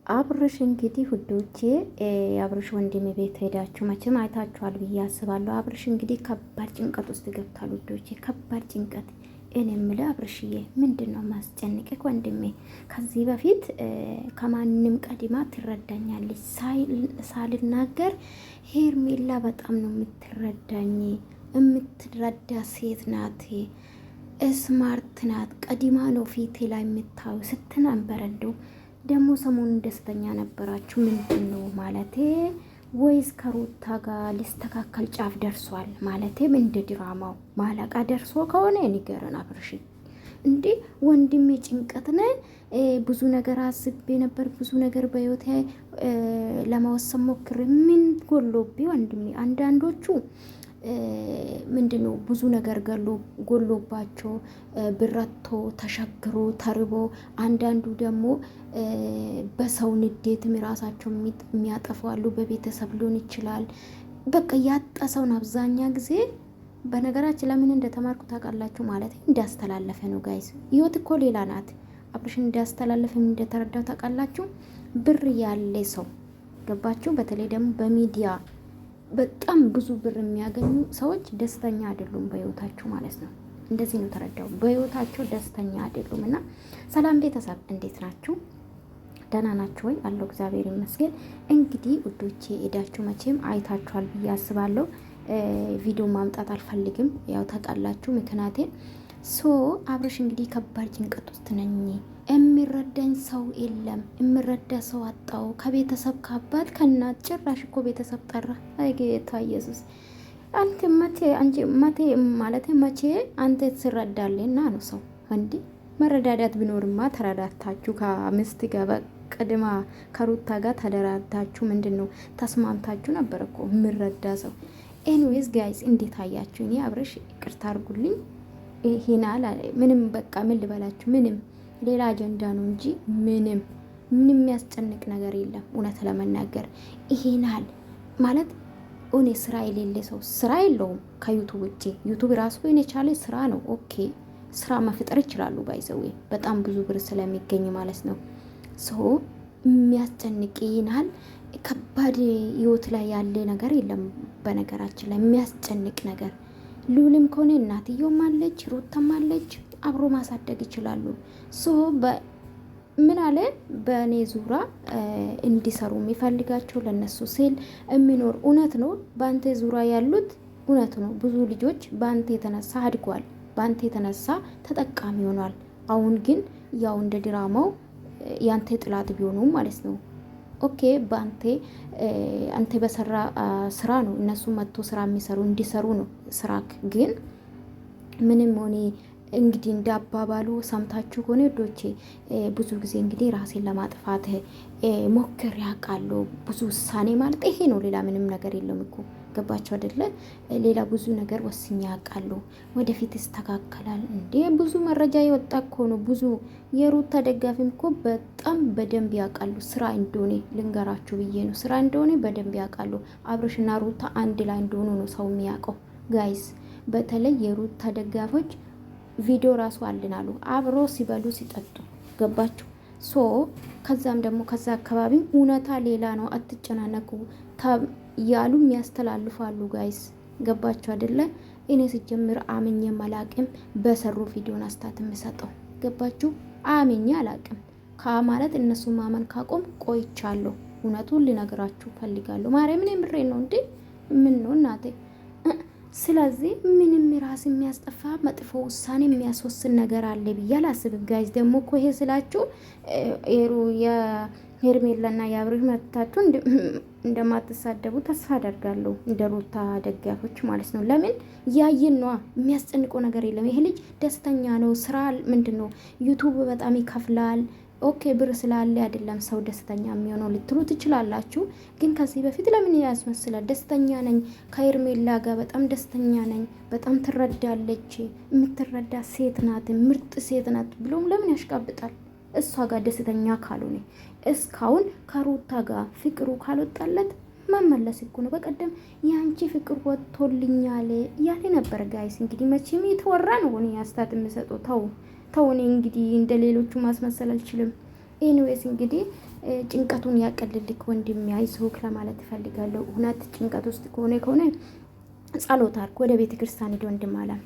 አብርሽ እንግዲህ ውዶቼ አብርሽ ወንድም ቤት ሄዳችሁ መቼም አይታችኋል ብዬ አስባለሁ። አብርሽ እንግዲህ ከባድ ጭንቀት ውስጥ ገብቷል ውዶቼ፣ ከባድ ጭንቀት። እኔ የምልህ አብርሽዬ ምንድን ነው ማስጨንቅህ ወንድሜ? ከዚህ በፊት ከማንም ቀድማ ትረዳኛለች ሳልናገር ሄርሜላ በጣም ነው የምትረዳኝ። የምትረዳ ሴት ናት፣ ስማርት ናት። ቀድማ ነው ፊቴ ላይ የምታዩ ስትነበር እንደው ደግሞ ሰሞኑን ደስተኛ ነበራችሁ። ምንድን ነው ማለቴ? ወይስ ከሩታ ጋር ሊስተካከል ጫፍ ደርሷል? ማለቴ እንደ ድራማው ማለቃ ደርሶ ከሆነ ንገረን አብርሽ። እንዴ ወንድሜ ጭንቀት ነ ብዙ ነገር አስቤ ነበር። ብዙ ነገር በህይወቴ ለመወሰን ሞክር። ምን ጎሎቤ ወንድሜ? አንዳንዶቹ ምንድነው ብዙ ነገር ጎሎባቸው ብረቶ ተሸግሮ ተርቦ፣ አንዳንዱ ደግሞ በሰው ንዴትም ራሳቸው የሚያጠፉ አሉ። በቤተሰብ ሊሆን ይችላል። በቃ ያጠሰውን አብዛኛ ጊዜ በነገራችን ለምን እንደተማርኩ ታውቃላችሁ? ማለት እንዳስተላለፈ ነው ጋይስ። ህይወት እኮ ሌላ ናት። አብርሽን እንዳስተላለፈ እንደተረዳው ታውቃላችሁ? ብር ያለ ሰው ገባችሁ? በተለይ ደግሞ በሚዲያ በጣም ብዙ ብር የሚያገኙ ሰዎች ደስተኛ አይደሉም በህይወታቸው ማለት ነው። እንደዚህ ነው ተረዳው። በህይወታቸው ደስተኛ አይደሉም። እና ሰላም ቤተሰብ እንዴት ናችሁ? ደህና ናችሁ ወይ? አለው እግዚአብሔር ይመስገን። እንግዲህ ውዶቼ ሄዳችሁ መቼም አይታችኋል ብዬ አስባለሁ። ቪዲዮ ማምጣት አልፈልግም፣ ያው ታውቃላችሁ ምክንያቴን። አብርሽ እንግዲህ ከባድ ጭንቀት ውስጥ ነኝ። የሚረዳኝ ሰው የለም። የሚረዳ ሰው አጣው። ከቤተሰብ ከአባት ከእናት ጭራሽ እኮ ቤተሰብ ጠራ። አይ ጌታ ኢየሱስ፣ አንተ መቼ ማለት መቼ አንተ ትረዳለና ነው ሰው እንዲ? መረዳዳት ቢኖርማ ተረዳታችሁ ከሚስት ጋር በቅድማ ከሩታ ጋር ተደራዳችሁ ምንድን ነው ተስማምታችሁ ነበር እኮ የሚረዳ ሰው። ኤኒዌይስ ጋይስ እንዴት አያችሁ? እኔ አብርሽ ይቅርታ አድርጉልኝ፣ ይሄናል ምንም በቃ ምን ልበላችሁ፣ ምንም ሌላ አጀንዳ ነው እንጂ ምንም የሚያስጨንቅ ነገር የለም። እውነት ለመናገር ይሄናል ማለት እኔ ስራ የሌለ ሰው ስራ የለውም ከዩቱብ ውጭ። ዩቱብ ራሱ የቻለ ስራ ነው። ኦኬ ስራ መፍጠር ይችላሉ። ባይዘዌ በጣም ብዙ ብር ስለሚገኝ ማለት ነው። የሚያስጨንቅ ይናል። ከባድ ህይወት ላይ ያለ ነገር የለም። በነገራችን ላይ የሚያስጨንቅ ነገር ሉልም ከሆነ እናትየውም አለች፣ ሩታም አለች፣ አብሮ ማሳደግ ይችላሉ። ምን አለ በእኔ ዙራ እንዲሰሩ የሚፈልጋቸው ለነሱ ሲል የሚኖር እውነት ነው። በአንተ ዙራ ያሉት እውነት ነው። ብዙ ልጆች በአንተ የተነሳ አድጓል፣ በአንተ የተነሳ ተጠቃሚ ሆኗል። አሁን ግን ያው እንደ ድራማው ያንተ ጥላት ቢሆኑ ማለት ነው። ኦኬ አንተ በሰራ ስራ ነው እነሱ መጥቶ ስራ የሚሰሩ እንዲሰሩ ነው ስራክ። ግን ምንም ሆኔ እንግዲህ እንዳባባሉ ሰምታችሁ ሆነ ዶቼ ብዙ ጊዜ እንግዲህ ራሴን ለማጥፋት ሞክር ያውቃሉ። ብዙ ውሳኔ ማለት ይሄ ነው። ሌላ ምንም ነገር የለም እኮ ገባችሁ አይደለ? ሌላ ብዙ ነገር ወስኛ ያውቃሉ። ወደፊት ይስተካከላል። እንዴ ብዙ መረጃ የወጣ እኮ ነው። ብዙ የሩታ ደጋፊም እኮ በጣም በደንብ ያውቃሉ ስራ እንደሆነ። ልንገራችሁ ብዬ ነው፣ ስራ እንደሆነ በደንብ ያውቃሉ። አብርሽና ሩታ አንድ ላይ እንደሆኑ ነው ሰው የሚያውቀው ጋይስ። በተለይ የሩታ ደጋፊዎች ቪዲዮ ራሱ አልናሉ አብሮ ሲበሉ ሲጠጡ ገባችሁ? ከዛም ደግሞ ከዛ አካባቢ እውነታ ሌላ ነው። አትጨናነቁ ያሉ የሚያስተላልፋሉ ጋይስ ገባችሁ አይደለ? እኔ ሲጀምር አምኜ አላቅም። በሰሩ ቪዲዮን አስታት የምሰጠው ገባችሁ? አምኜ አላቅም ከማለት እነሱ ማመን ካቆም ቆይቻለሁ። እውነቱን ልነግራችሁ ፈልጋለሁ። ማርያምን የምሬ ነው። እንዴ ምን ነው እናቴ? ስለዚህ ምንም ራስ የሚያስጠፋ መጥፎ ውሳኔ የሚያስወስን ነገር አለ ብዬ አላስብም ጋይዝ። ደግሞ እኮ ይሄ ስላችሁ የሄርሜላና የአብርሽ መታችሁ እንደማትሳደቡ ተስፋ አደርጋለሁ፣ እንደ ሩታ ደጋፊዎች ማለት ነው። ለምን ያየን ነዋ። የሚያስጨንቀው ነገር የለም። ይሄ ልጅ ደስተኛ ነው። ስራ ምንድን ነው ዩቱብ በጣም ይከፍላል። ኦኬ ብር ስላለ አይደለም ሰው ደስተኛ የሚሆነው ልትሉ ትችላላችሁ። ግን ከዚህ በፊት ለምን ያስመስላል? ደስተኛ ነኝ ከሄርሜላ ጋር በጣም ደስተኛ ነኝ፣ በጣም ትረዳለች፣ የምትረዳ ሴት ናት፣ ምርጥ ሴት ናት ብሎም ለምን ያሽቃብጣል? እሷ ጋር ደስተኛ ካልሆነ እስካሁን ከሩታ ጋር ፍቅሩ ካልወጣለት መመለስ እኮ ነው። በቀደም ያንቺ ፍቅር ወጥቶልኛል እያለ ነበር ጋይስ። እንግዲህ መቼም የተወራ ነው ሆነ ያስታት የምሰጠው ተው እኔ እንግዲህ እንደ ሌሎቹ ማስመሰል አልችልም። ኤኒዌይስ እንግዲህ ጭንቀቱን ያቀልልክ ወንድሜ፣ አይዞህ ለማለት እፈልጋለሁ። እውነት ጭንቀት ውስጥ ከሆነ ጸሎት አድርግ፣ ወደ ቤተ ክርስቲያን ሂድ ወንድም አለም።